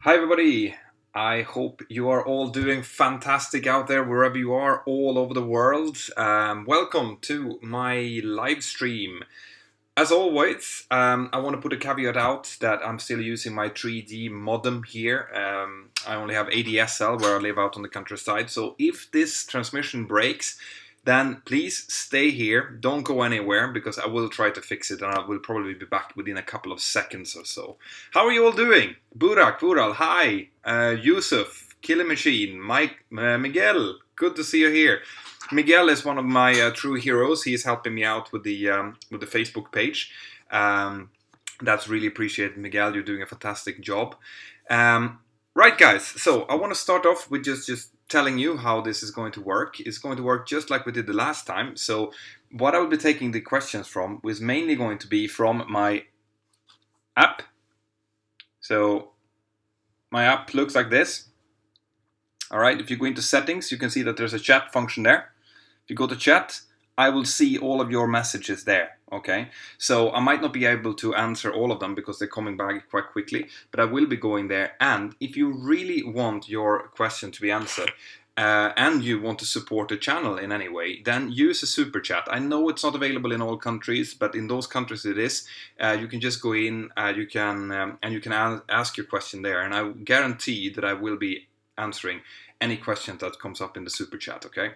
Hi, everybody. I hope you are all doing fantastic out there, wherever you are, all over the world. Welcome to my live stream. As always, I want to put a caveat out that I'm still using my 3D modem here. I only have ADSL where I live out on the countryside. So if this transmission breaks, then please stay here. Don't go anywhere because I will try to fix it and I will probably be back within a couple of seconds or so. How are you all doing? Burak, Vural, hi. Yusuf, Killer Machine, Mike, Miguel, good to see you here. Miguel is one of my true heroes. He is helping me out with the Facebook page. That's really appreciated, Miguel. You're doing a fantastic job. Right, guys. So I want to start off with just telling you how this is going to work. It's going to work just like we did the last time. So what I will be taking the questions from was mainly going to be from my app. So my app looks like this. All right. If you go into settings, you can see that there's a chat function there. If you go to chat, I will see all of your messages there, okay? So I might not be able to answer all of them because they're coming back quite quickly, but I will be going there. And if you really want your question to be answered, and you want to support the channel in any way, then use a super chat. I know it's not available in all countries, but in those countries it is. You can just go in, you can ask your question there, and I guarantee that I will be answering any question that comes up in the super chat, okay?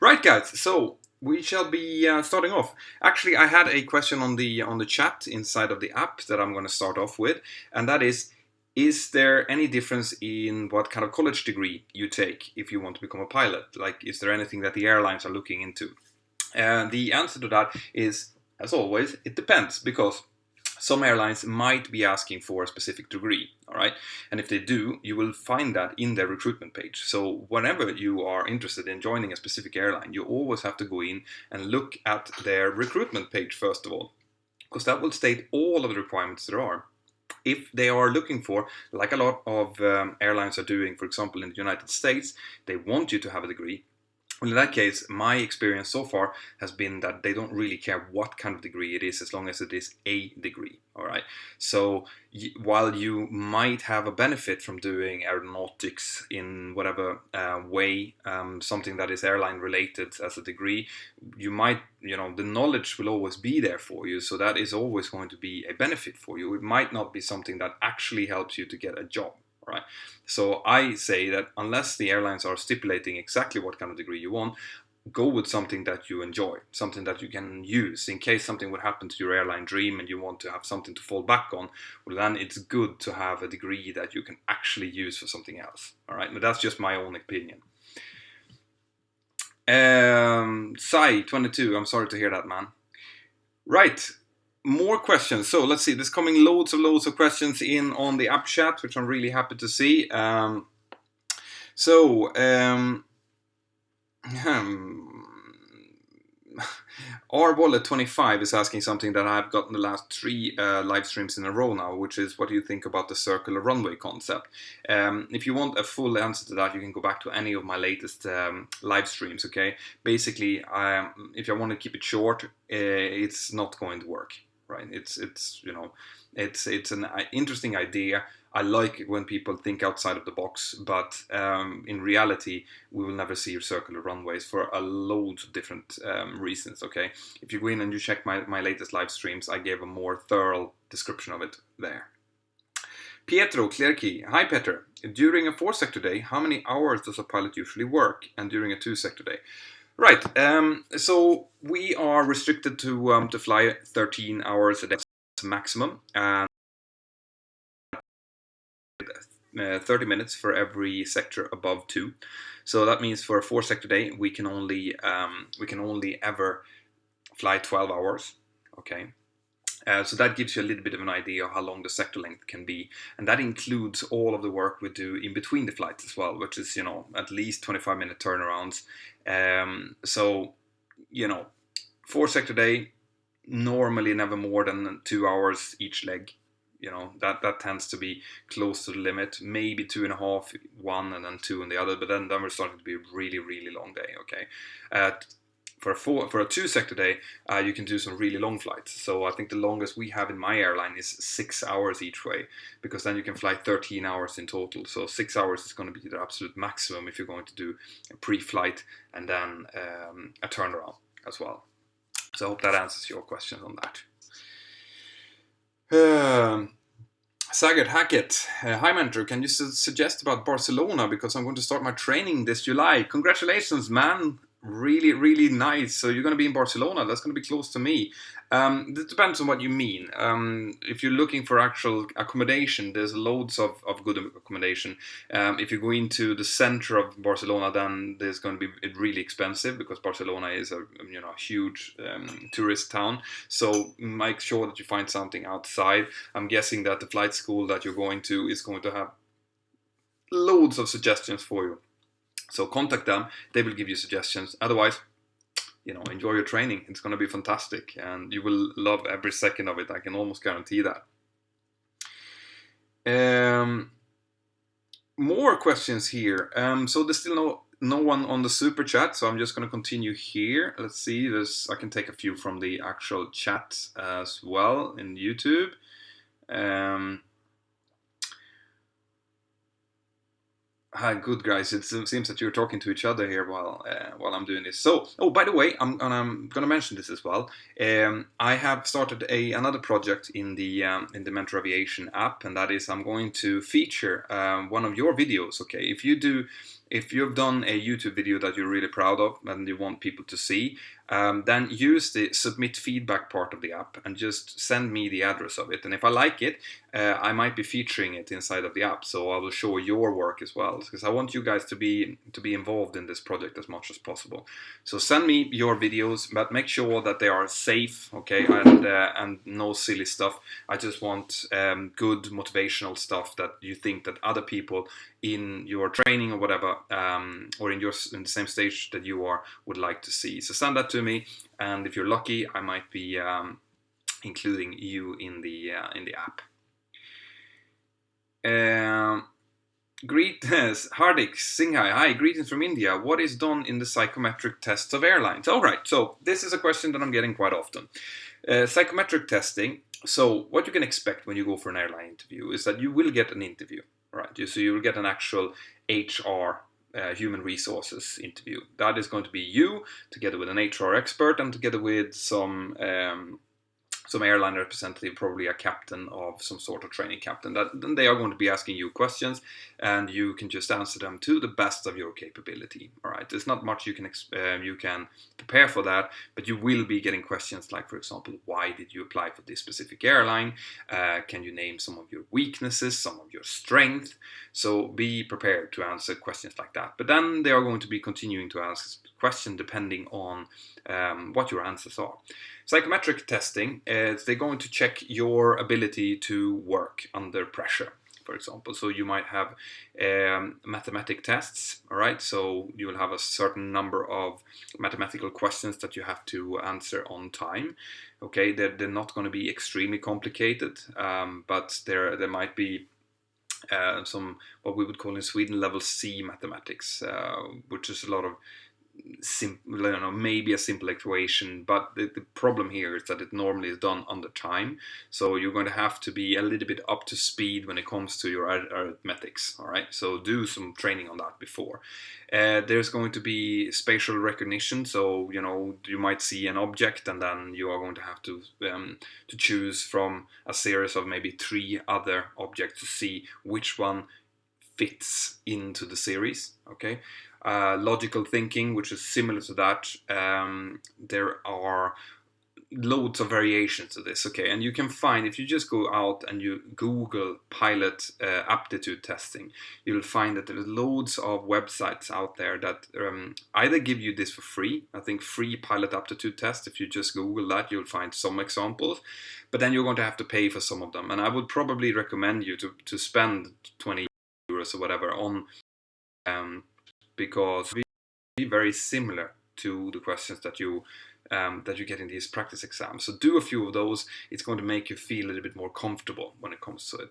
Right, guys. So we shall be starting off. Actually, I had a question on the chat inside of the app that I'm going to start off with, and that is there any difference in what kind of college degree you take if you want to become a pilot? Like, is there anything that the airlines are looking into? And the answer to that is, as always, it depends, because some airlines might be asking for a specific degree, all right? And if they do, you will find that in their recruitment page. So whenever you are interested in joining a specific airline, you always have to go in and look at their recruitment page first of all, because that will state all of the requirements there are. If they are looking for, like a lot of airlines are doing, for example, in the United States, they want you to have a degree. Well, in that case, my experience so far has been that they don't really care what kind of degree it is, as long as it is a degree, all right? So while you might have a benefit from doing aeronautics in whatever way, something that is airline related as a degree, you might, the knowledge will always be there for you, so that is always going to be a benefit for you. It might not be something that actually helps you to get a job. Right. So I say that unless the airlines are stipulating exactly what kind of degree you want, go with something that you enjoy, something that you can use in case something would happen to your airline dream and you want to have something to fall back on. Well, then it's good to have a degree that you can actually use for something else. All right, but that's just my own opinion. Sai 22, I'm sorry to hear that, man. Right. More questions. So let's see. There's coming loads of questions in on the app chat, which I'm really happy to see. Our Wallet 25 is asking something that I've gotten the last 3 live streams in a row now, which is, what do you think about the circular runway concept? If you want a full answer to that, you can go back to any of my latest live streams, okay? Basically, if I want to keep it short, it's not going to work, right? It's an interesting idea. I like when people think outside of the box, but in reality, we will never see circular runways for a load of different reasons, okay? If you go in and you check my latest live streams, I gave a more thorough description of it there. Pietro Clerky. Hi, Peter. During a 4-sector day, how many hours does a pilot usually work? And during a 2-sector day? Right, so we are restricted to fly 13 hours a day maximum, and 30 minutes for every sector above 2. So that means for a 4-sector day, we can only ever fly 12 hours, okay? So that gives you a little bit of an idea of how long the sector length can be. And that includes all of the work we do in between the flights as well, which is, at least 25-minute turnarounds. So, 4-sector day, normally never more than 2 hours each leg. That tends to be close to the limit. Maybe 2.5, one, and then 2 on the other. But then we're starting to be a really, really long day, okay? for a 2-sector day, you can do some really long flights. So I think the longest we have in my airline is 6 hours each way, because then you can fly 13 hours in total. So 6 hours is going to be the absolute maximum if you're going to do a pre-flight and then a turnaround as well. So I hope that answers your question on that. Sagat Hackett, hi Mentor, can you suggest about Barcelona, because I'm going to start my training this July. Congratulations, man. Really, really nice. So you're going to be in Barcelona. That's going to be close to me. It depends on what you mean. If you're looking for actual accommodation, there's loads of good accommodation. If you go into the center of Barcelona, then there's going to be really expensive, because Barcelona is a huge tourist town. So make sure that you find something outside. I'm guessing that the flight school that you're going to is going to have loads of suggestions for you. So contact them, they will give you suggestions. Otherwise, enjoy your training. It's going to be fantastic, and you will love every second of it. I can almost guarantee that. More questions here. So there's still no one on the super chat, so I'm just going to continue here. Let's see. I can take a few from the actual chat as well in YouTube. Hi, good guys. It seems that you're talking to each other here while I'm doing this. So, by the way, I'm gonna mention this as well. I have started another project in the Mentour Aviation app, and that is I'm going to feature one of your videos. Okay, if you've done a YouTube video that you're really proud of and you want people to see, then use the submit feedback part of the app and just send me the address of it. And if I like it, I might be featuring it inside of the app. So I will show your work as well, because I want you guys to be involved in this project as much as possible. So send me your videos, but make sure that they are safe, okay, and no silly stuff. I just want good motivational stuff that you think that other people in your training or whatever, or in the same stage that you are, would like to see. So send that to me, and if you're lucky, I might be including you in the app. Greetings, Hardik Singhai. Hi, greetings from India. What is done in the psychometric tests of airlines? All right, so this is a question that I'm getting quite often. Psychometric testing. So what you can expect when you go for an airline interview is that you will get an interview, right? So you will get an actual HR, human resources interview. That is going to be you together with an HR expert and together with some airline representative, probably a captain of some sort of training captain. Then they are going to be asking you questions, and you can just answer them to the best of your capability. All right, there's not much you can prepare for that, but you will be getting questions like, for example, why did you apply for this specific airline? Can you name some of your weaknesses, some of your strengths? So be prepared to answer questions like that. But then they are going to be continuing to ask questions depending on what your answers are. Psychometric testing, they're going to check your ability to work under pressure, for example. So you might have mathematic tests, all right? So you will have a certain number of mathematical questions that you have to answer on time. Okay, they're not going to be extremely complicated, but there might be some, what we would call in Sweden, level C mathematics, which is a lot of maybe a simple equation, but the problem here is that it normally is done under time. So you're going to have to be a little bit up to speed when it comes to your arithmetics. All right, so do some training on that before. There's going to be spatial recognition. So you might see an object, and then you are going to have to choose from a series of maybe 3 other objects to see which one fits into the series. Okay. Logical thinking, which is similar to that. There are loads of variations to this, okay, and you can find, if you just go out and you Google pilot aptitude testing, you'll find that there's loads of websites out there that either give you this for free. I think free pilot aptitude test, if you just Google that, you'll find some examples, but then you're going to have to pay for some of them, and I would probably recommend you to spend 20 euros or whatever on because it will be very similar to the questions that you get in these practice exams. So do a few of those. It's going to make you feel a little bit more comfortable when it comes to it.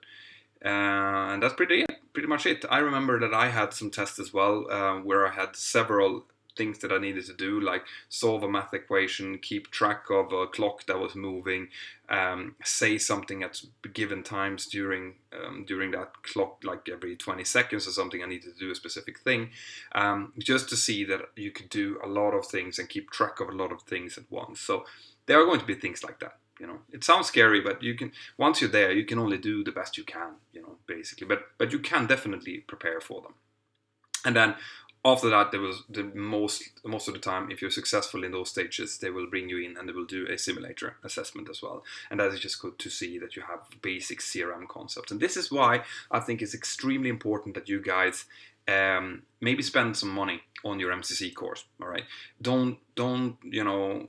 And that's pretty much it. I remember that I had some tests as well, where I had several things that I needed to do, like solve a math equation, keep track of a clock that was moving, say something at given times during that clock, like every 20 seconds or something. I needed to do a specific thing, just to see that you could do a lot of things and keep track of a lot of things at once. So there are going to be things like that. It sounds scary, but you can, once you're there, you can only do the best you can, basically. But you can definitely prepare for them. And then after that, there was the most of the time, if you're successful in those stages, they will bring you in and they will do a simulator assessment as well. And that is just good to see that you have basic CRM concepts. And this is why I think it's extremely important that you guys maybe spend some money on your MCC course. All right, don't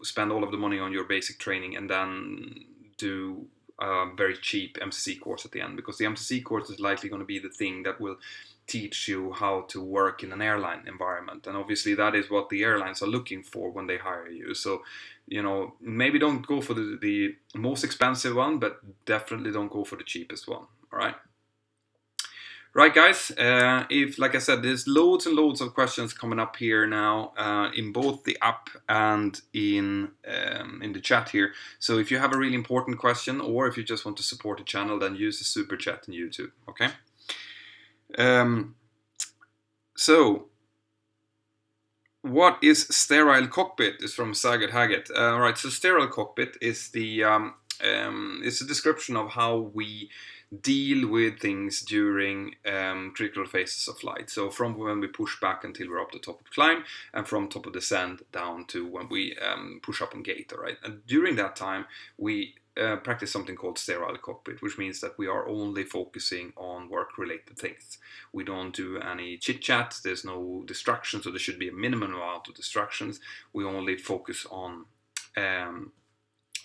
spend all of the money on your basic training and then do a very cheap MCC course at the end, because the MCC course is likely going to be the thing that will teach you how to work in an airline environment, and obviously that is what the airlines are looking for when they hire you. So maybe don't go for the most expensive one, but definitely don't go for the cheapest one. All right. Right, guys, if, like I said, there's loads and loads of questions coming up here now in both the app and in the chat here. So if you have a really important question, or if you just want to support the channel, then use the super chat in YouTube, okay? So, what is sterile cockpit? Is from Saget Haggett. Right, so sterile cockpit is it's a description of how we deal with things during critical phases of flight. So from when we push back until we're up the top of climb, and from top of descent down to when we push up on gate. All right, and during that time we practice something called sterile cockpit, which means that we are only focusing on work-related things. We don't do any chit-chat. There's no distractions, so there should be a minimum amount of distractions. We only focus on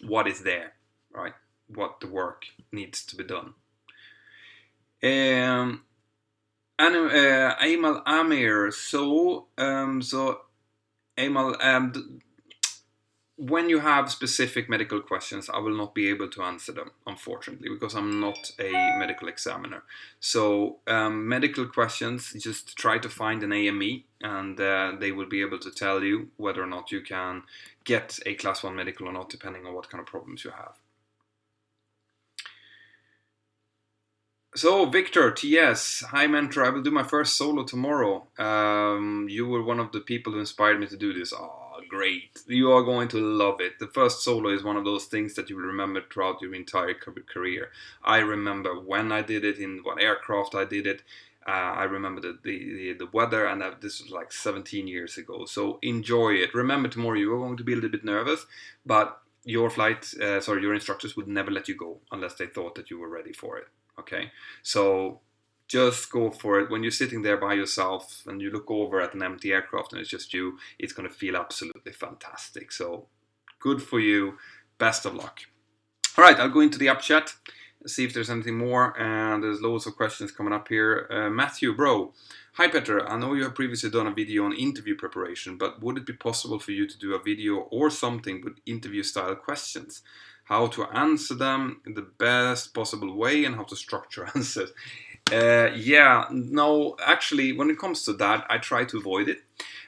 what is there, right? What the work needs to be done. Amal Amir. So Amal, when you have specific medical questions, I will not be able to answer them, unfortunately, because I'm not a medical examiner. So medical questions, just try to find an AME, and they will be able to tell you whether or not you can get a class 1 medical or not, depending on what kind of problems you have. So, Victor, TS, hi Mentor, I will do my first solo tomorrow. You were one of the people who inspired me to do this. Oh, great. You are going to love it. The first solo is one of those things that you will remember throughout your entire career. I remember when I did it, in what aircraft I did it. I remember the weather, and this was like 17 years ago. So, enjoy it. Remember, tomorrow you are going to be a little bit nervous, but your your instructors would never let you go unless they thought that you were ready for it. Okay, so just go for it. When you're sitting there by yourself and you look over at an empty aircraft and it's just you, it's going to feel absolutely fantastic. So good for you. Best of luck. All right, I'll go into the app chat, see if there's anything more. And there's loads of questions coming up here. Matthew, bro. Hi, Petter. I know you have previously done a video on interview preparation, but would it be possible for you to do a video or something with interview-style questions? How to answer them in the best possible way and how to structure answers. No, actually, when it comes to that, I try to avoid it.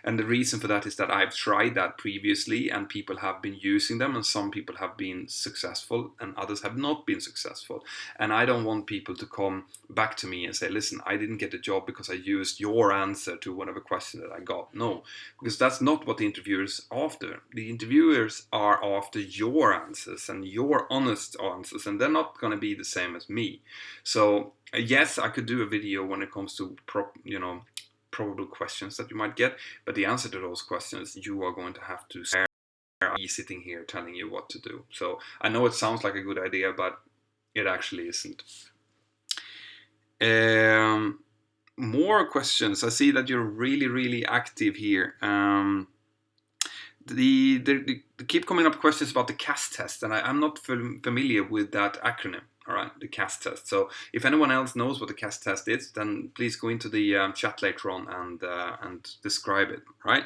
And the reason for that is that I've tried that previously and people have been using them, and some people have been successful and others have not been successful. And I don't want people to come back to me and say, listen, I didn't get the job because I used your answer to whatever question that I got. No, because that's not what the interviewers are after. The interviewers are after your answers and your honest answers, and they're not going to be the same as me. So yes, I could do a video when it comes to probable questions that you might get, but the answer to those questions you are going to have to share. Me sitting here telling you what to do. So I know it sounds like a good idea, but it actually isn't. More questions. I see that you're really active here. They keep coming up questions about the CAS test, and I'm not familiar with that acronym. All right, the CAS test. So if anyone else knows what the CAS test is, then please go into the chat later on and describe it. Right?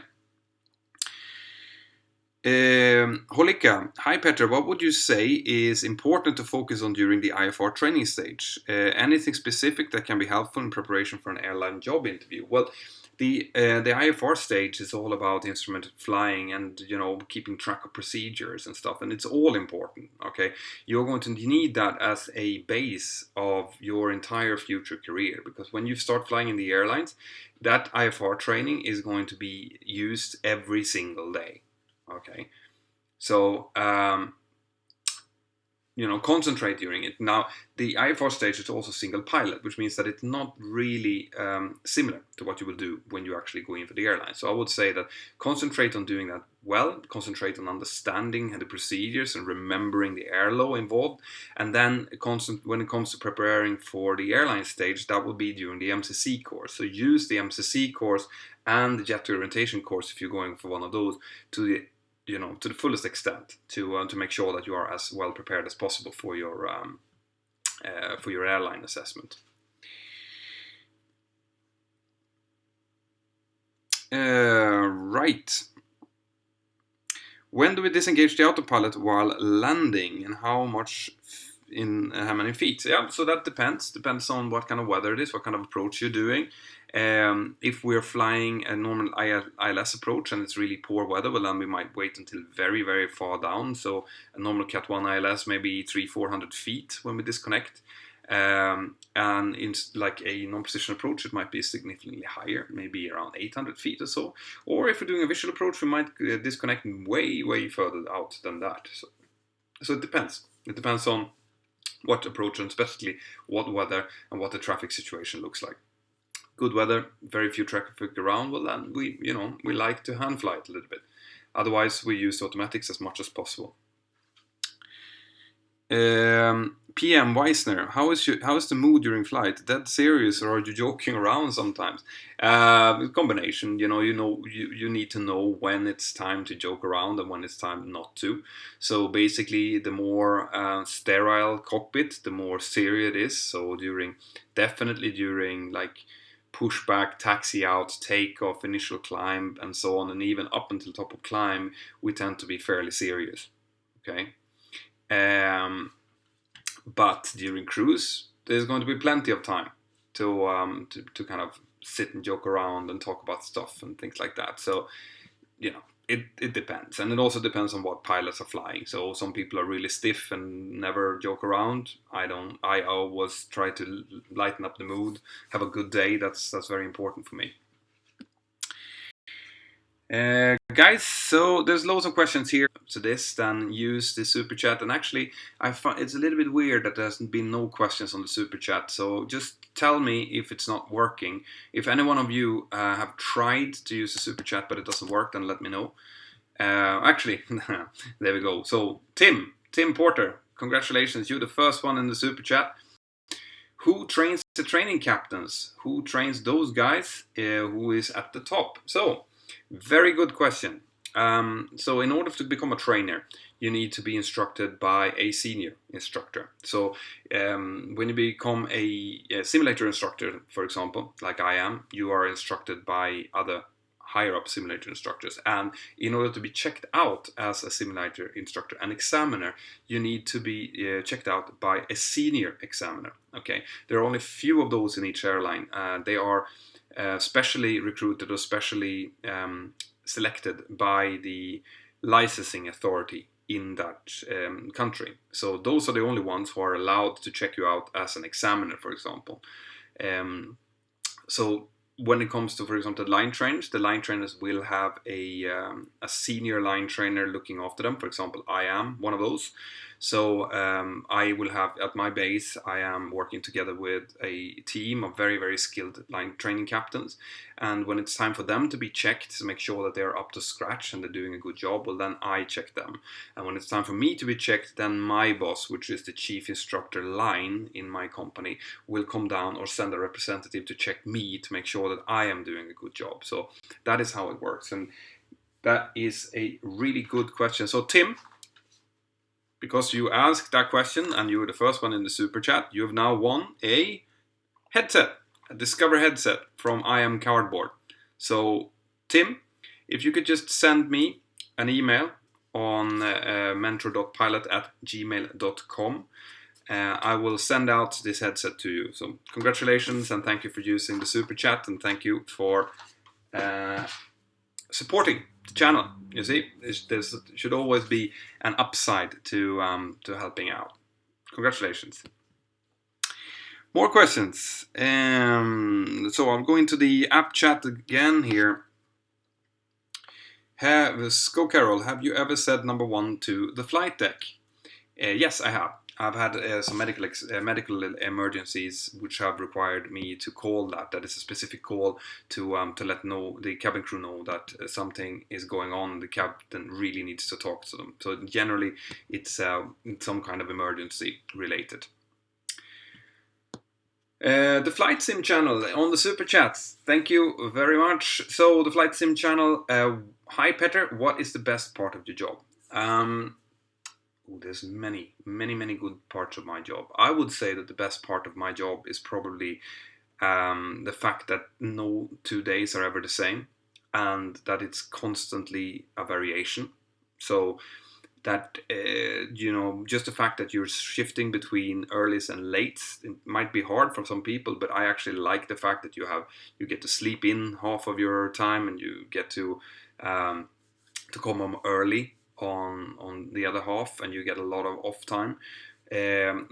Holika, hi Petter. What would you say is important to focus on during the IFR training stage? Anything specific that can be helpful in preparation for an airline job interview? Well, The IFR stage is all about instrumented flying and keeping track of procedures and stuff, and it's all important. Okay, you're going to need that as a base of your entire future career, because when you start flying in the airlines, that IFR training is going to be used every single day. Okay, so concentrate during it. Now, the IFR stage is also single pilot, which means that it's not really similar to what you will do when you actually go in for the airline. So I would say that concentrate on doing that well, concentrate on understanding the procedures and remembering the air law involved, and then when it comes to preparing for the airline stage, that will be during the MCC course. So use the MCC course and the jet orientation course, if you're going for one of those, to the fullest extent, to make sure that you are as well prepared as possible for your airline assessment. Right. When do we disengage the autopilot while landing, and how many feet? Yeah, so that depends on what kind of weather it is, what kind of approach you're doing. If we're flying a normal ILS approach and it's really poor weather, well, then we might wait until very, very far down. So a normal Cat 1 ILS, maybe 300-400 feet when we disconnect. And in like a non-precision approach, it might be significantly higher, maybe around 800 feet or so. Or if we're doing a visual approach, we might disconnect way, way further out than that. So it depends. It depends on what approach, and especially what weather and what the traffic situation looks like. Good weather, very few traffic around, well then we like to hand fly it a little bit. Otherwise, we use automatics as much as possible. PM Weisner, how is the mood during flight? Dead serious, or are you joking around sometimes? Combination. You need to know when it's time to joke around and when it's time not to. So basically, the more sterile cockpit, the more serious it is. So definitely during like pushback, taxi out, takeoff, initial climb, and so on, and even up until top of climb, we tend to be fairly serious. Okay. But during cruise, there's going to be plenty of time to kind of sit and joke around and talk about stuff and things like that. So, it depends. And it also depends on what pilots are flying. So some people are really stiff and never joke around. I always try to lighten up the mood, have a good day. That's very important for me. Guys, so there's loads of questions here to this, then use the super chat. And actually, I find it's a little bit weird that there's been no questions on the super chat. So just tell me if it's not working. If any one of you have tried to use the super chat but it doesn't work, then let me know. Actually, there we go. So Tim Porter, congratulations, you're the first one in the super chat. Who trains the training captains? Who trains those guys? Who is at the top? So, very good question. So in order to become a trainer, you need to be instructed by a senior instructor. So when you become a simulator instructor, for example, like I am, you are instructed by other higher up simulator instructors. And in order to be checked out as a simulator instructor and examiner, you need to be checked out by a senior examiner. Okay, there are only a few of those in each airline. They are specially recruited or specially selected by the licensing authority in that country. So those are the only ones who are allowed to check you out as an examiner, for example. So when it comes to, for example, the line trainers will have a senior line trainer looking after them. For example, I am one of those. So I will have, at my base, I am working together with a team of very, very skilled line training captains. And when it's time for them to be checked to make sure that they're up to scratch and they're doing a good job, well, then I check them. And when it's time for me to be checked, then my boss, which is the chief instructor line in my company, will come down or send a representative to check me to make sure that I am doing a good job. So that is how it works. And that is a really good question. So Tim, because you asked that question and you were the first one in the super chat, you have now won a headset, a Discover headset from I Am Cardboard. So Tim, if you could just send me an email on mentor.pilot@gmail.com, I will send out this headset to you. So congratulations and thank you for using the super chat, and thank you for supporting the channel. You see, there should always be an upside to helping out. Congratulations. More questions. So I'm going to the app chat again here. Carol, have you ever said number one to the flight deck? Yes, I have. I've had some medical emergencies which have required me to call that. That is a specific call to let the cabin crew know that something is going on. The captain really needs to talk to them. So generally, it's some kind of emergency related. The Flight Sim channel on the Super Chats. Thank you very much. So the Flight Sim channel. Hi Petter, what is the best part of your job? There's many good parts of my job. I would say that the best part of my job is probably the fact that no 2 days are ever the same, and that it's constantly a variation. So that just the fact that you're shifting between earlys and lates, it might be hard for some people, but I actually like the fact that you get to sleep in half of your time, and you get to come home early on the other half, and you get a lot of off time.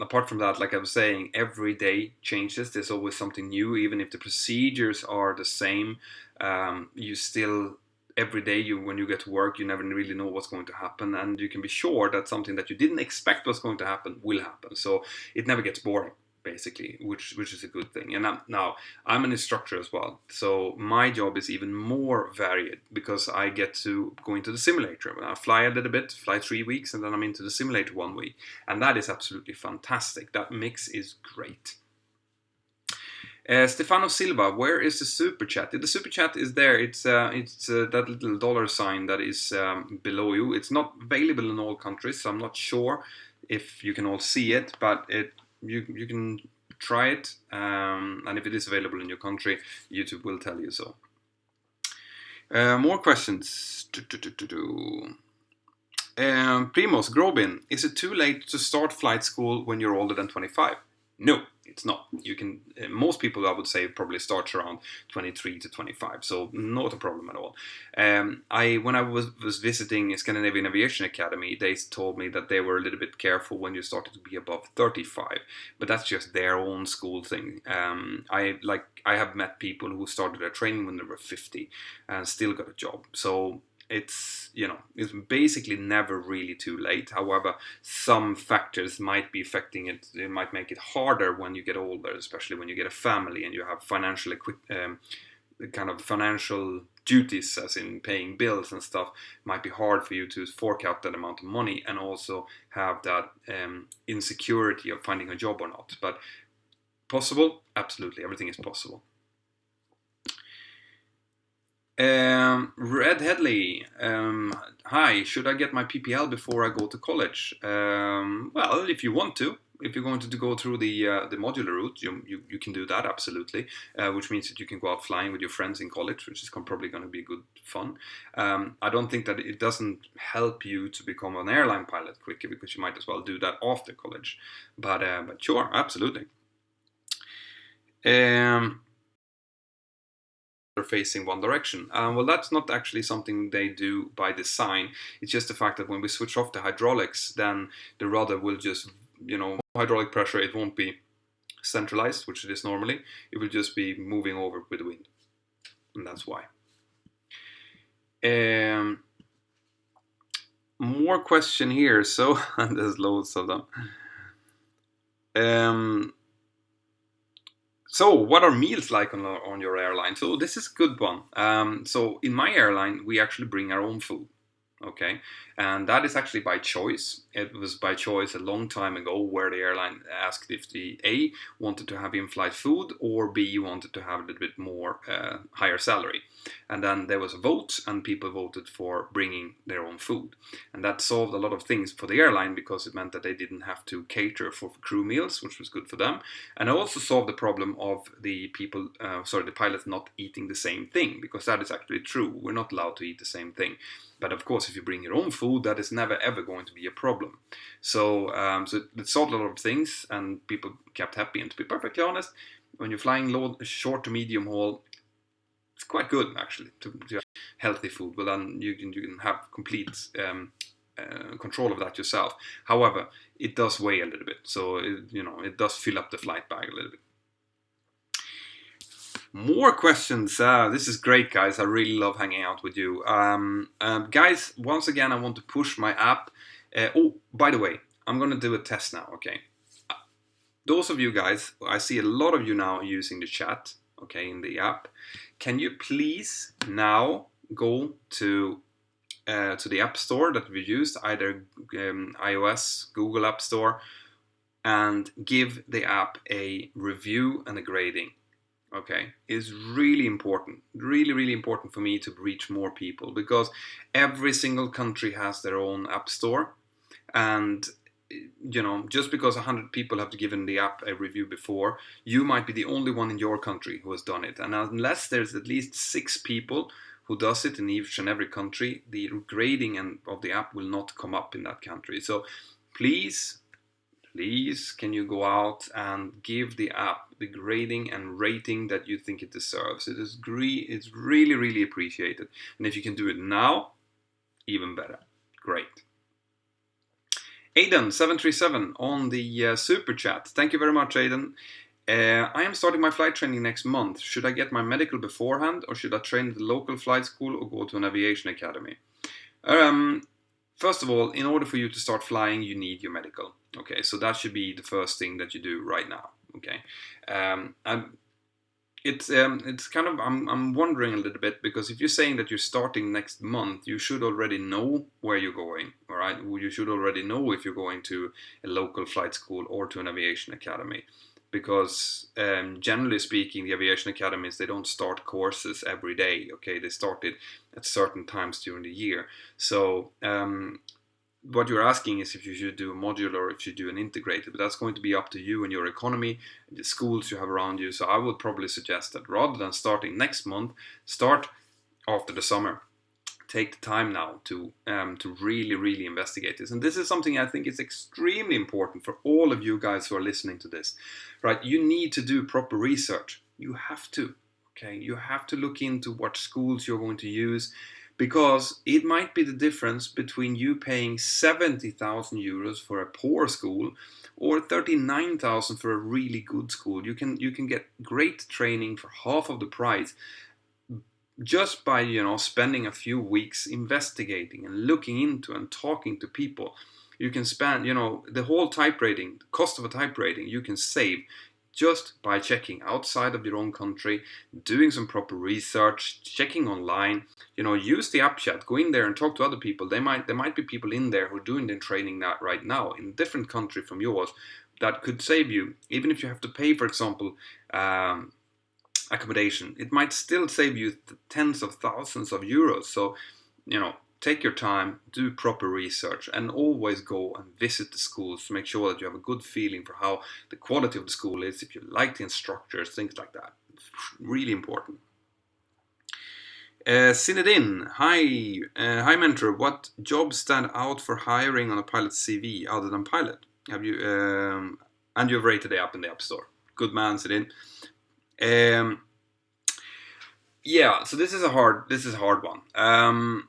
Apart from that, like I was saying, every day changes. There's always something new. Even if the procedures are the same, you still, every day when you get to work, you never really know what's going to happen, and you can be sure that something that you didn't expect was going to happen will happen. So it never gets boring, basically, which is a good thing. And now I'm an instructor as well, so my job is even more varied because I get to go into the simulator. I fly a little bit, fly 3 weeks, and then I'm into the simulator 1 week, and that is absolutely fantastic. That mix is great. Stefano Silva, where is the super chat? The super chat is there. It's that little dollar sign that is below you. It's not available in all countries, so I'm not sure if you can all see it, but you can try it, and if it is available in your country, YouTube will tell you so. More questions. Primos Grobin, is it too late to start flight school when you're older than 25? No, it's not. You can. Most people, I would say, probably start around 23 to 25, so not a problem at all. When I was visiting Scandinavian Aviation Academy, they told me that they were a little bit careful when you started to be above 35, but that's just their own school thing. I have met people who started their training when they were 50 and still got a job. So it's basically never really too late. However, some factors might be affecting it. It might make it harder when you get older, especially when you get a family and you have financial duties, as in paying bills and stuff. It might be hard for you to fork out that amount of money and also have that insecurity of finding a job or not. But possible? Absolutely, everything is possible. Red Headley, hi, should I get my PPL before I go to college? Well, if you want to. If you're going to go through the modular route, you can do that, absolutely, which means that you can go out flying with your friends in college, which is probably going to be good fun. I don't think that it doesn't help you to become an airline pilot quicker, because you might as well do that after college. But sure, absolutely. Facing one direction. Well, that's not actually something they do by design. It's just the fact that when we switch off the hydraulics, then the rudder will just, hydraulic pressure, it won't be centralized, which it is normally. It will just be moving over with the wind, and that's why. More question here. So there's loads of them. So, what are meals like on your airline? So, this is a good one. So, in my airline, we actually bring our own food. Okay, and that is actually by choice. It was by choice a long time ago, where the airline asked if the A wanted to have in-flight food, or B wanted to have a little bit more higher salary. And then there was a vote, and people voted for bringing their own food. And that solved a lot of things for the airline, because it meant that they didn't have to cater for crew meals, which was good for them. And it also solved the problem of the pilots not eating the same thing, because that is actually true. We're not allowed to eat the same thing. But of course, if you bring your own food, that is never ever going to be a problem. So it solved a lot of things, and people kept happy. And to be perfectly honest, when you're flying short to medium haul, it's quite good actually to have healthy food, but then you can have complete control of that yourself. However, it does weigh a little bit, so it does fill up the flight bag a little bit. More questions. This is great, guys. I really love hanging out with you. Guys, once again, I want to push my app. Oh, by the way, I'm going to do a test now, okay? Those of you guys, I see a lot of you now using the chat, okay, in the app. Can you please now go to the App Store that we used, either iOS, Google App Store, and give the app a review and a grading. Okay, it's really important, really important for me to reach more people, because every single country has their own app store, and just because 100 people have given the app a review before, you might be the only one in your country who has done it, and unless there's at least 6 people who does it in each and every country, the grading of the app will not come up in that country. So please, can you go out and give the app the grading and rating that you think it deserves? It's really appreciated. And if you can do it now, even better. Great. Aiden737 on the super chat. Thank you very much, Aiden. I am starting my flight training next month. Should I get my medical beforehand, or should I train at the local flight school or go to an aviation academy? First of all, in order for you to start flying, you need your medical. Okay, so that should be the first thing that you do right now. Okay, it's kind of I'm wondering a little bit, because if you're saying that you're starting next month, you should already know where you're going. All right, you should already know if you're going to a local flight school or to an aviation academy. Because generally speaking, the aviation academies, they don't start courses every day. Okay, they start it at certain times during the year. So what you're asking is if you should do a modular or if you do an integrated, but that's going to be up to you and your economy, the schools you have around you. So I would probably suggest that rather than starting next month, start after the summer. Take the time now to really investigate this. And this is something I think is extremely important for all of you guys who are listening to this, right? You need to do proper research. You have to, okay? You have to look into what schools you're going to use, because it might be the difference between you paying 70,000 euros for a poor school or 39,000 for a really good school. You can get great training for half of the price, just by spending a few weeks investigating and looking into and talking to people. You can spend the whole type rating, the cost of a type rating, you can save just by checking outside of your own country, doing some proper research, checking online. Use the app chat, go in there and talk to other people. There might be people in there who are doing their training right now in a different country from yours, that could save you, even if you have to pay, for example, accommodation. It might still save you tens of thousands of euros. So, take your time, do proper research, and always go and visit the schools to make sure that you have a good feeling for how the quality of the school is, if you like the instructors, things like that. It's really important. Sinedin, hi Mentor. What jobs stand out for hiring on a pilot's CV other than pilot? Have you and you've rated the app in the App Store? Good man, Sinedin. Yeah, so this is a hard one.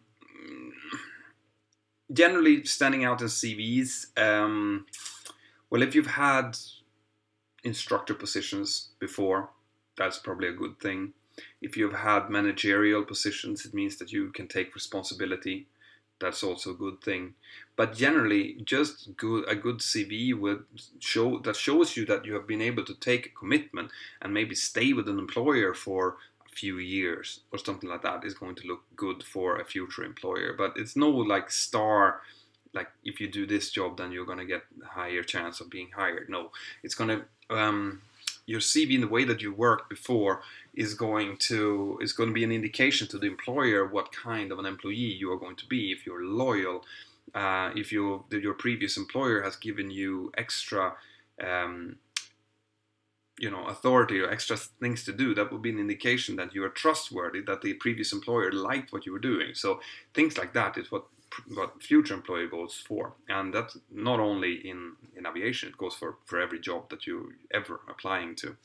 Generally, standing out in CVs. Well, if you've had instructor positions before, that's probably a good thing. If you've had managerial positions, it means that you can take responsibility. That's also a good thing. But generally, just a good CV shows you that you have been able to take a commitment and maybe stay with an employer for a few years or something like that is going to look good for a future employer. But it's no like star, like if you do this job, then you're going to get a higher chance of being hired. No, it's going to your CV in the way that you worked before is going to be an indication to the employer what kind of an employee you are going to be. If you're loyal, if your previous employer has given you extra authority or extra things to do, that would be an indication that you are trustworthy, that the previous employer liked what you were doing. So things like that is what future employer goes for, and that's not only in aviation, it goes for every job that you ever applying to.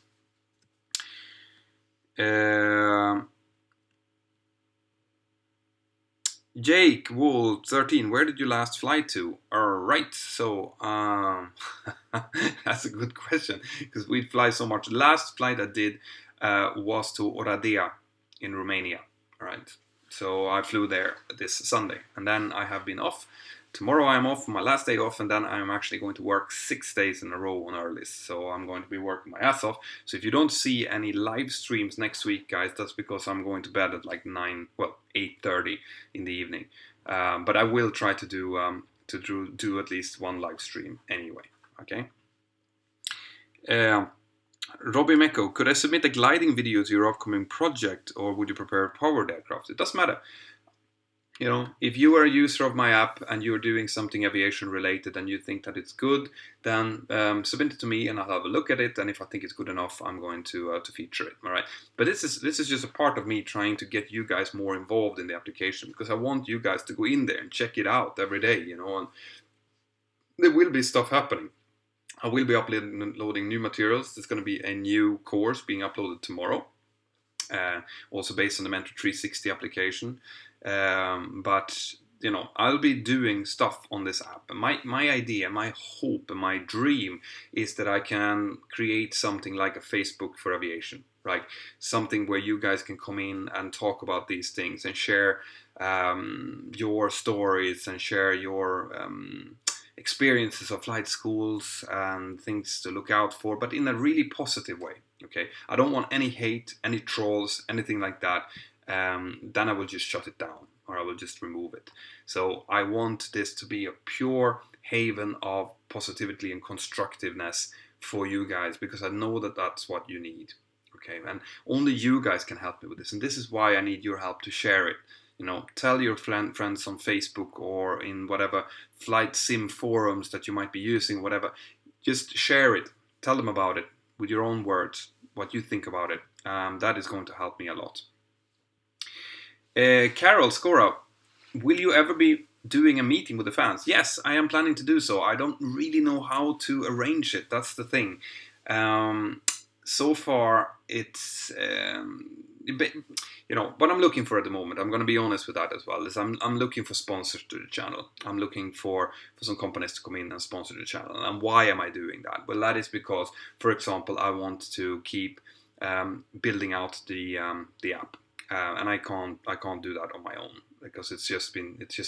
Jake Wool 13, where did you last fly to? Alright, so that's a good question because we fly so much. Last flight I did was to Oradea in Romania. Alright, so I flew there this Sunday and then I have been off. Tomorrow I'm off, my last day off, and then I'm actually going to work 6 days in a row on Earlys. So I'm going to be working my ass off. So if you don't see any live streams next week, guys, that's because I'm going to bed at like 8:30 in the evening. But I will try to do at least one live stream anyway. Okay. Robbie Mecco, could I submit a gliding video to your upcoming project, or would you prepare powered aircraft? It doesn't matter. You know, if you are a user of my app and you're doing something aviation related and you think that it's good, then submit it to me and I'll have a look at it. And if I think it's good enough, I'm going to feature it. All right. But this is just a part of me trying to get you guys more involved in the application because I want you guys to go in there and check it out every day. You know, and there will be stuff happening. I will be uploading new materials. There's going to be a new course being uploaded tomorrow, also based on the Mentour 360 application. But you know, I'll be doing stuff on this app. My idea, my hope, and my dream is that I can create something like a Facebook for aviation, right? Something where you guys can come in and talk about these things and share your stories and share your experiences of flight schools and things to look out for, but in a really positive way. Okay, I don't want any hate, any trolls, anything like that. Then I will just shut it down or I will just remove it. So I want this to be a pure haven of positivity and constructiveness for you guys because I know that that's what you need. Okay, and only you guys can help me with this, and this is why I need your help to share it. You know, tell your friends on Facebook or in whatever flight sim forums that you might be using, whatever. Just share it. Tell them about it with your own words, what you think about it. That is going to help me a lot. Carol Scora, will you ever be doing a meeting with the fans? Yes, I am planning to do so. I don't really know how to arrange it. That's the thing. So far, it's you know what I'm looking for at the moment. I'm going to be honest with that as well. Is I'm looking for sponsors to the channel. I'm looking for some companies to come in and sponsor the channel. And why am I doing that? Well, that is because, for example, I want to keep building out the app. And I can't do that on my own because it's just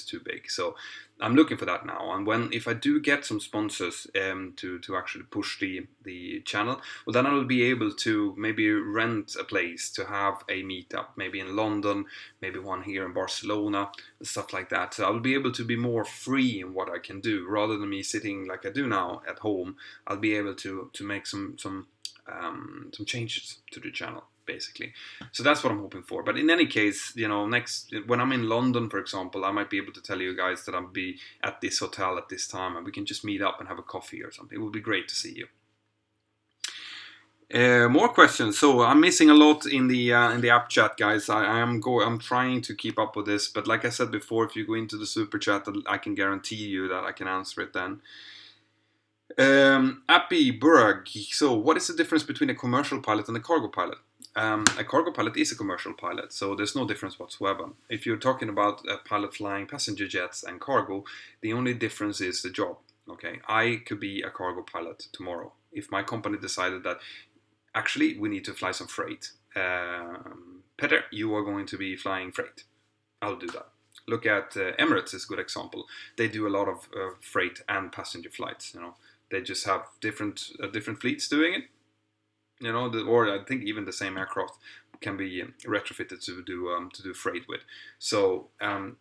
too big. So I'm looking for that now. And if I do get some sponsors to actually push the channel, well then I'll be able to maybe rent a place to have a meetup, maybe in London, maybe one here in Barcelona, stuff like that. So I'll be able to be more free in what I can do rather than me sitting like I do now at home. I'll be able to make some changes to the channel, basically. So that's what I'm hoping for. But in any case, you know, when I'm in London, for example, I might be able to tell you guys that I'll be at this hotel at this time and we can just meet up and have a coffee or something. It would be great to see you. More questions. So I'm missing a lot in the app chat, guys. I'm trying to keep up with this, but like I said before, if you go into the super chat, I can guarantee you that I can answer it then. Appy Burag. So what is the difference between a commercial pilot and a cargo pilot? A cargo pilot is a commercial pilot, so there's no difference whatsoever. If you're talking about a pilot flying passenger jets and cargo, the only difference is the job. Okay, I could be a cargo pilot tomorrow if my company decided that actually we need to fly some freight. Peter, you are going to be flying freight. I'll do that. Look at Emirates is a good example. They do a lot of freight and passenger flights. You know, they just have different fleets doing it. You know, or I think even the same aircraft can be retrofitted to do freight with. So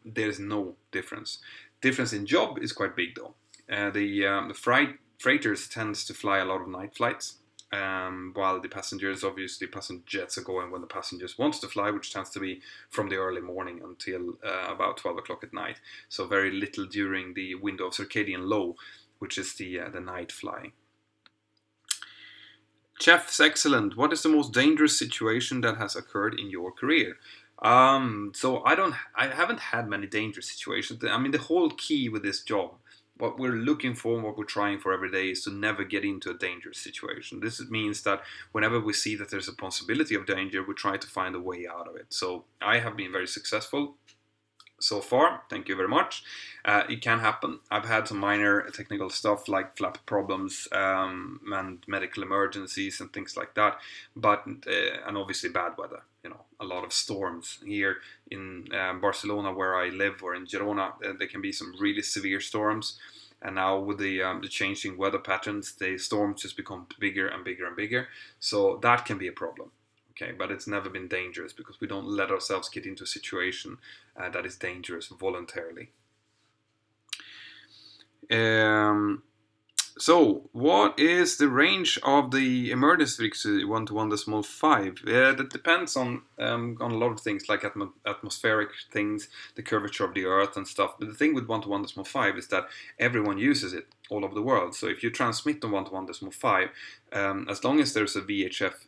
there's no difference. Difference in job is quite big though. The freighters tends to fly a lot of night flights, while the passengers, obviously, passenger jets are going when the passengers want to fly, which tends to be from the early morning until about 12 o'clock at night. So very little during the window of circadian low, which is the night flying. Chef's excellent. What is the most dangerous situation that has occurred in your career? So I haven't had many dangerous situations. I mean, the whole key with this job, what we're looking for and what we're trying for every day is to never get into a dangerous situation. This means that whenever we see that there's a possibility of danger, we try to find a way out of it. So I have been very successful so far. Thank you very much. It can happen. I've had some minor technical stuff like flap problems and medical emergencies and things like that. But and obviously bad weather. A lot of storms here in Barcelona, where I live, or in Girona. There can be some really severe storms. And now with the changing weather patterns, the storms just become bigger and bigger and bigger. So that can be a problem. Okay, but it's never been dangerous because we don't let ourselves get into a situation that is dangerous voluntarily. So, what is the range of the emergency frequency 1 to 1.5? That depends on a lot of things like atmospheric things, the curvature of the Earth and stuff. But the thing with 1 to 1.5 is that everyone uses it all over the world. So if you transmit on 1 to 1.5, as long as there's a VHF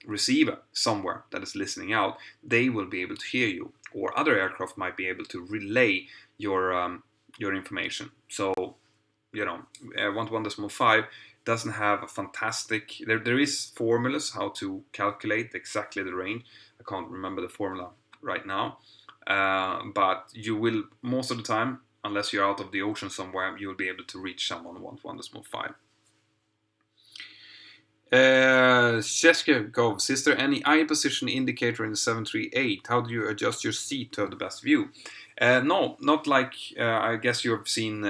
receiver somewhere that is listening out, they will be able to hear you, or other aircraft might be able to relay your information. So 1 to 1.5 doesn't have a fantastic. There is formulas how to calculate exactly the range. I can't remember the formula right now, but you will, most of the time, unless you're out of the ocean somewhere, you will be able to reach someone 1 to 1.5. Sheshkovs, is there any eye position indicator in the 738? How do you adjust your seat to have the best view? No, not like I guess you've seen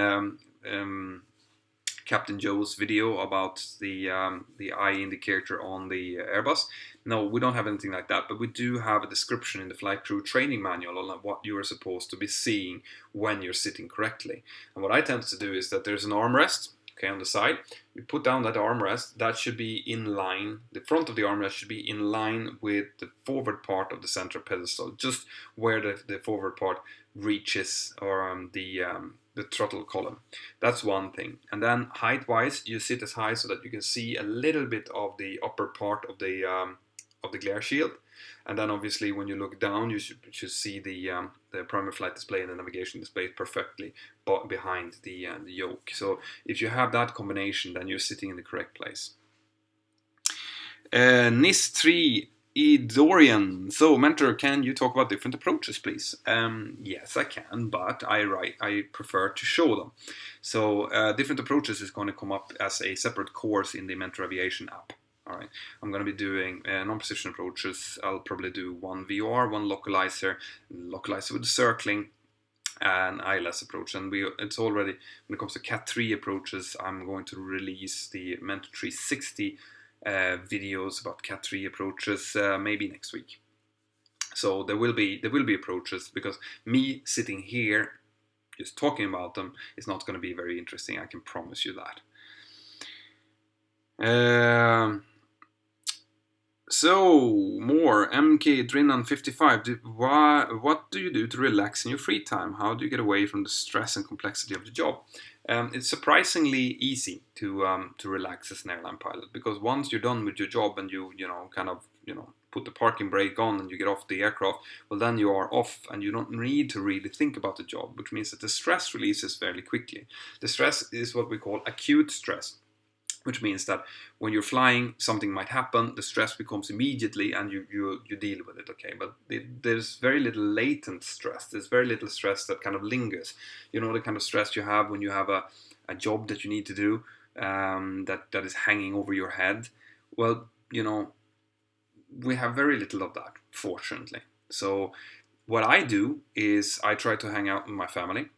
Captain Joe's video about the eye indicator on the Airbus. No, we don't have anything like that, but we do have a description in the flight crew training manual on what you are supposed to be seeing when you're sitting correctly. And what I tend to do is that there's an armrest, okay, on the side. We put down that armrest. That should be in line. The front of the armrest should be in line with the forward part of the center pedestal, just where the forward part reaches, or the throttle column. That's one thing. And then height-wise, you sit as high so that you can see a little bit of the upper part of the glare shield. And then obviously when you look down, you should see the primary flight display and the navigation display perfectly behind the yoke. So if you have that combination, then you're sitting in the correct place. NIS 3 Dorian. So, Mentor, can you talk about different approaches, please? Yes, I can, but I prefer to show them. So, different approaches is going to come up as a separate course in the Mentour Aviation app. All right, I'm going to be doing non-precision approaches. I'll probably do one VOR, one localizer with the circling, and ILS approach. And it's already, when it comes to Cat 3 approaches, I'm going to release the Mentor 360 videos about Cat 3 approaches maybe next week. So there will be approaches, because me sitting here just talking about them is not going to be very interesting. I can promise you that. So more MK Drinan 55. What do you do to relax in your free time? How do you get away from the stress and complexity of the job? It's surprisingly easy to relax as an airline pilot, because once you're done with your job and you put the parking brake on and you get off the aircraft, well, then you are off and you don't need to really think about the job, which means that the stress releases fairly quickly. The stress is what we call acute stress, which means that when you're flying, something might happen, the stress becomes immediately, and you deal with it, okay? But there's very little latent stress. There's very little stress that kind of lingers. You know, the kind of stress you have when you have a job that you need to do that is hanging over your head. Well, we have very little of that, fortunately. So what I do is I try to hang out with my family.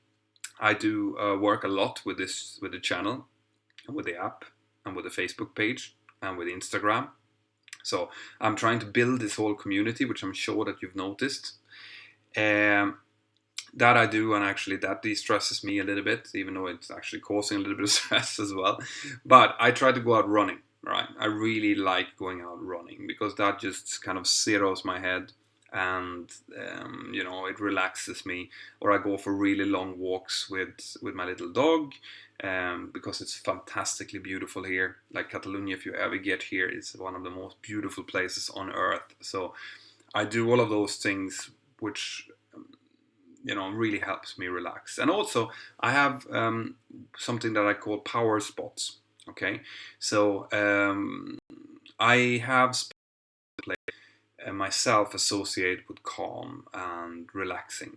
I do work a lot with the channel, and with the app, and with the Facebook page, and with Instagram. So I'm trying to build this whole community, which I'm sure that you've noticed. That I do, and actually that de-stresses me a little bit, even though it's actually causing a little bit of stress as well. But I try to go out running, right? I really like going out running, because that just kind of zeroes my head, and it relaxes me. Or I go for really long walks with my little dog, because it's fantastically beautiful here. Like Catalonia, if you ever get here, it's one of the most beautiful places on earth. So I do all of those things, which really helps me relax. And also I have something that I call power spots. Okay, so I have myself associated with calm and relaxing.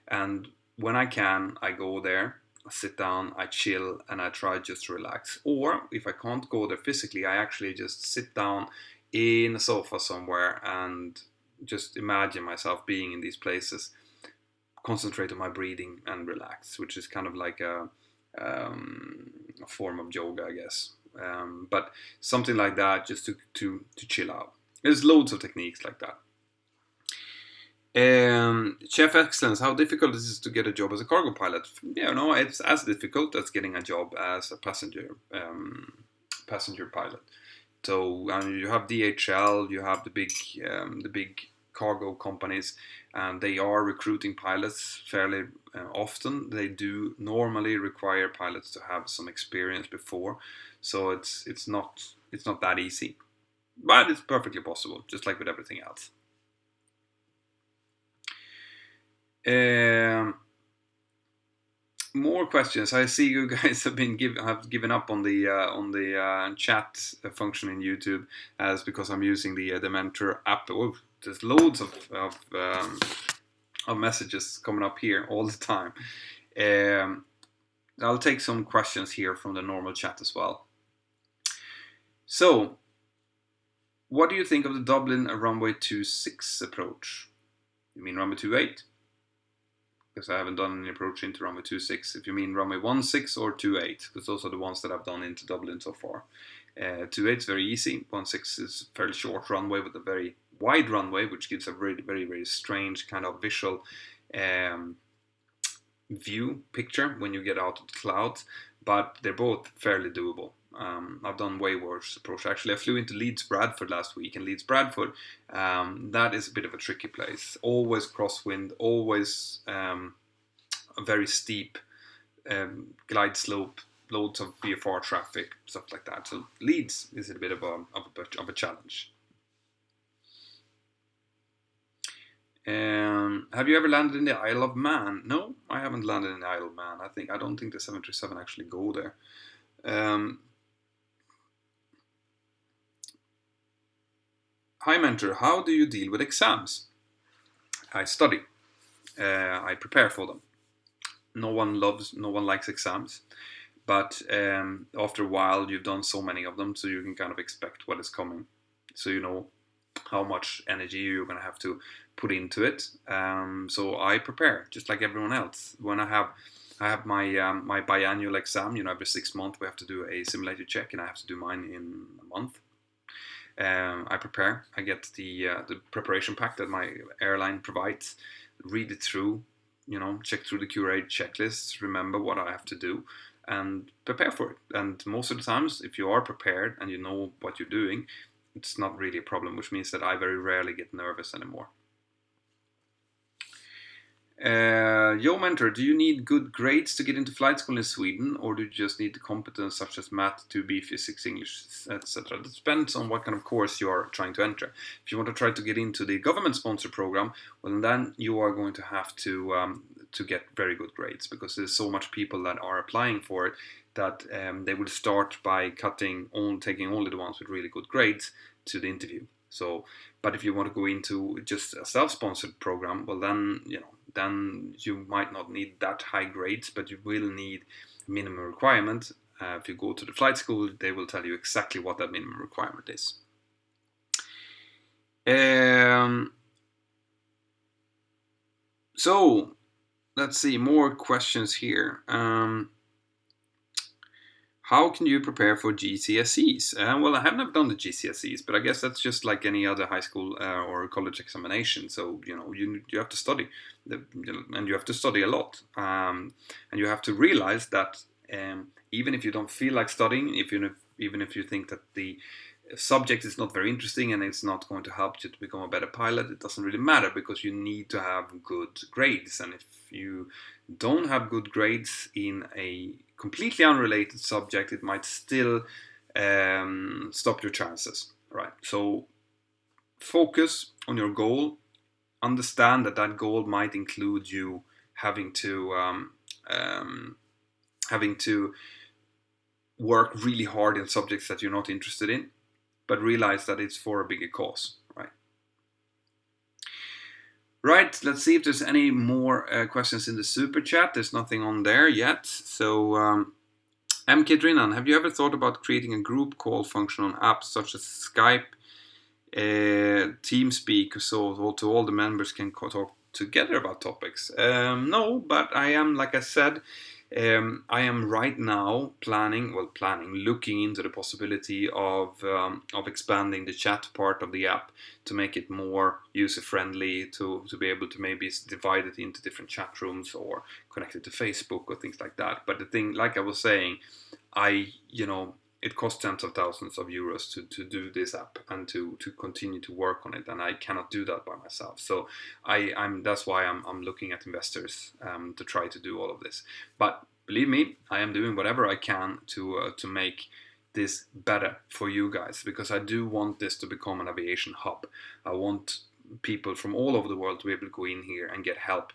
And when I can, I go there, I sit down, I chill, and I try just to relax. Or if I can't go there physically, I actually just sit down in a sofa somewhere and just imagine myself being in these places, concentrate on my breathing and relax, which is kind of like a form of yoga, I guess. But something like that, just to chill out. There's loads of techniques like that. Chef Excellence, how difficult is it to get a job as a cargo pilot? Yeah, no, it's as difficult as getting a job as a passenger pilot. So you have DHL, you have the big cargo companies, and they are recruiting pilots fairly often. They do normally require pilots to have some experience before, so it's not that easy, but it's perfectly possible, just like with everything else. More questions. I see you guys have given up on the chat function in YouTube, as because I'm using the Mentor app. Oh, there's loads of messages coming up here all the time. I'll take some questions here from the normal chat as well. So, what do you think of the Dublin runway 26 approach? You mean runway 28? Because I haven't done any approach into runway 26. If you mean runway 16 or 28, because those are the ones that I've done into Dublin so far. 28 is very easy. 16 is a fairly short runway with a very wide runway, which gives a very, very, very strange kind of visual view picture when you get out of the clouds. But they're both fairly doable. I've done way worse approach. Actually, I flew into Leeds Bradford last week, and Leeds Bradford, that is a bit of a tricky place. Always crosswind, always a very steep glide slope, loads of VFR traffic, stuff like that. So Leeds is a bit of a challenge. Have you ever landed in the Isle of Man? No, I haven't landed in the Isle of Man. I don't think the 737 actually go there. Hi Mentor, how do you deal with exams? I study. I prepare for them. No one likes exams, but after a while you've done so many of them, so you can kind of expect what is coming. So you know how much energy you're going to have to put into it. So I prepare just like everyone else. When I have my biannual exam, every 6 months we have to do a simulator check, and I have to do mine in a month. I prepare. I get the preparation pack that my airline provides, read it through, check through the curated checklists, remember what I have to do, and prepare for it. And most of the times, if you are prepared and you know what you're doing, it's not really a problem, which means that I very rarely get nervous anymore. Yo Mentor, do you need good grades to get into flight school in Sweden, or do you just need the competence such as math, 2B, physics, English, etc.? It depends on what kind of course you are trying to enter. If you want to try to get into the government-sponsored program, well, then you are going to have to get very good grades, because there's so much people that are applying for it that they will start by taking only the ones with really good grades to the interview. So, but if you want to go into just a self-sponsored program, well, then you might not need that high grades, but you will need a minimum requirement. If you go to the flight school, they will tell you exactly what that minimum requirement is. So, let's see, more questions here. How can you prepare for GCSEs? Well, I have never done the GCSEs, but I guess that's just like any other high school or college examination. So you have to study, and you have to study a lot, and you have to realize that even if you don't feel like studying, even if you think that the subject is not very interesting and it's not going to help you to become a better pilot, it doesn't really matter, because you need to have good grades. And if you don't have good grades in a completely unrelated subject, it might still stop your chances, right? So focus on your goal. Understand that goal might include you having to work really hard in subjects that you're not interested in, but realize that it's for a bigger cause, right? Right, let's see if there's any more questions in the super chat. There's nothing on there yet. So, MK Drinan, have you ever thought about creating a group call function on apps such as Skype, TeamSpeak, so to all the members can talk together about topics? No, but I am, like I said, I am right now looking into the possibility of expanding the chat part of the app to make it more user friendly, to be able to maybe divide it into different chat rooms or connect it to Facebook or things like that. But the thing, like I was saying, it costs tens of thousands of euros to do this app and to continue to work on it, and I cannot do that by myself. So that's why I'm looking at investors to try to do all of this. But believe me, I am doing whatever I can to make this better for you guys, because I do want this to become an aviation hub. I want people from all over the world to be able to go in here and get help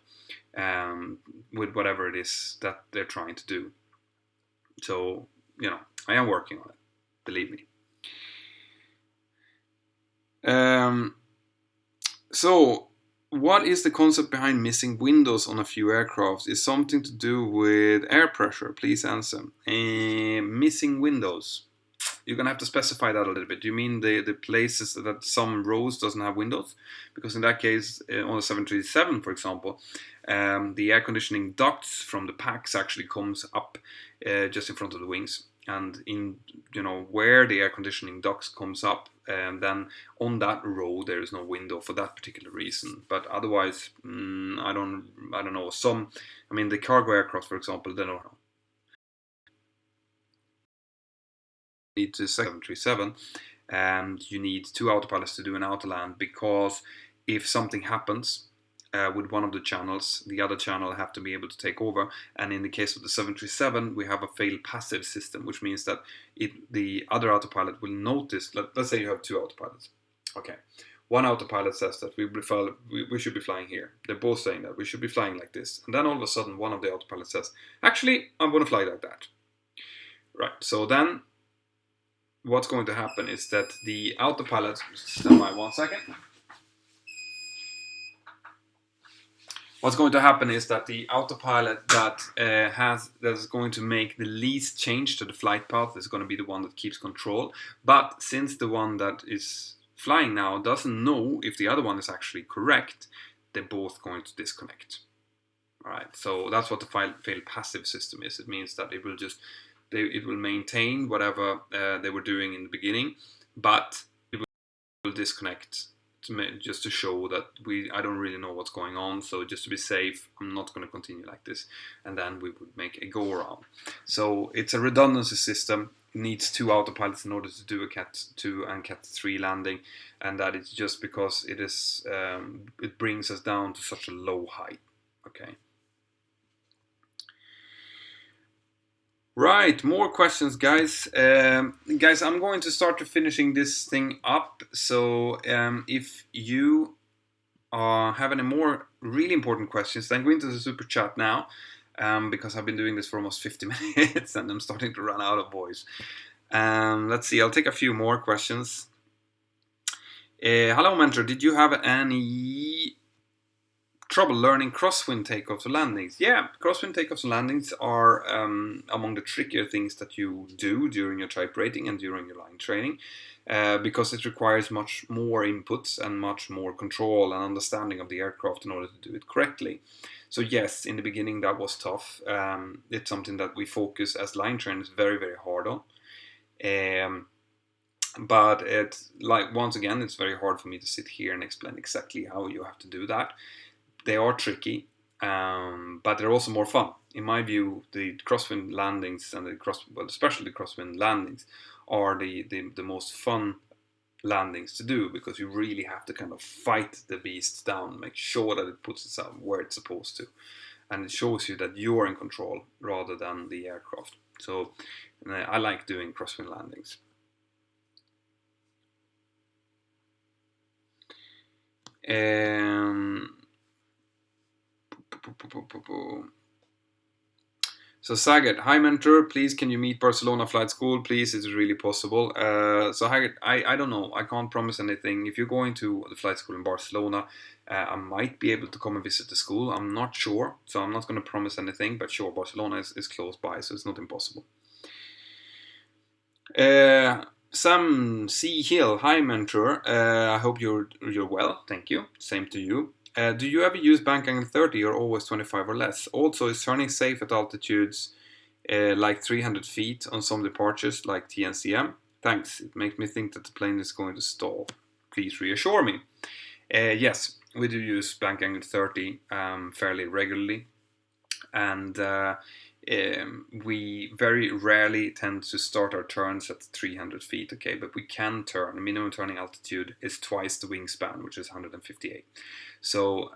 with whatever it is that they're trying to do. So, I am working on it, believe me. So, what is the concept behind missing windows on a few aircrafts? Is something to do with air pressure? Please answer. Missing windows. You're gonna have to specify that a little bit. Do you mean the places that some rows doesn't have windows? Because in that case, on the 737, for example, the air conditioning ducts from the packs actually comes up just in front of the wings, and in where the air conditioning ducts comes up, and then on that row there is no window for that particular reason. But otherwise, I don't know. The cargo aircraft, for example, they don't need to 737, and you need two autopilots to do an autoland, because if something happens with one of the channels, the other channel have to be able to take over. And in the case of the 737, we have a fail passive system, which means that the other autopilot will notice. Let's say you have two autopilots. Okay, one autopilot says that we should be flying here. They're both saying that we should be flying like this, and then all of a sudden one of the autopilots says, actually, I'm going to fly like that. Right, so then what's going to happen is that the autopilot, stand by 1 second. What's going to happen is that the autopilot that's going to make the least change to the flight path is going to be the one that keeps control. But since the one that is flying now doesn't know if the other one is actually correct, they're both going to disconnect. All right, so that's what the fail passive system is. It means that it will maintain whatever they were doing in the beginning, but it will disconnect just to show that I don't really know what's going on. So just to be safe, I'm not going to continue like this, and then we would make a go around. So it's a redundancy system. It needs two autopilots in order to do a Cat 2 and Cat 3 landing, and that is just because it brings us down to such a low height. Okay. Right, more questions, guys. Guys, I'm going to start finishing this thing up. So if you have any more really important questions, then go into the super chat now, because I've been doing this for almost 50 minutes and I'm starting to run out of voice. Let's see, I'll take a few more questions. Hello, Mentor. Did you have any trouble learning crosswind takeoffs or landings? Yeah, crosswind takeoffs and landings are among the trickier things that you do during your type rating and during your line training, because it requires much more inputs and much more control and understanding of the aircraft in order to do it correctly. So yes, in the beginning that was tough. It's something that we focus as line trainers very, very hard on. But once again, it's very hard for me to sit here and explain exactly how you have to do that. They are tricky, but they're also more fun. In my view, the crosswind landings and especially the crosswind landings are the most fun landings to do, because you really have to kind of fight the beast down, make sure that it puts itself where it's supposed to, and it shows you that you're in control rather than the aircraft. So I like doing crosswind landings. So Saget, hi Mentor, please can you meet Barcelona Flight School? Please, is it really possible? So Saget, I don't know. I can't promise anything. If you're going to the flight school in Barcelona, I might be able to come and visit the school. I'm not sure, so I'm not going to promise anything. But sure, Barcelona is close by, so it's not impossible. Sam C. Hill, hi Mentor. I hope you're well. Thank you. Same to you. Do you ever use bank angle 30 or always 25 or less? Also, is turning safe at altitudes like 300 feet on some departures like TNCM? Thanks. It makes me think that the plane is going to stall. Please reassure me. Yes, we do use bank angle 30 fairly regularly, and we very rarely tend to start our turns at 300 feet, okay, but we can turn. The minimum turning altitude is twice the wingspan, which is 158. So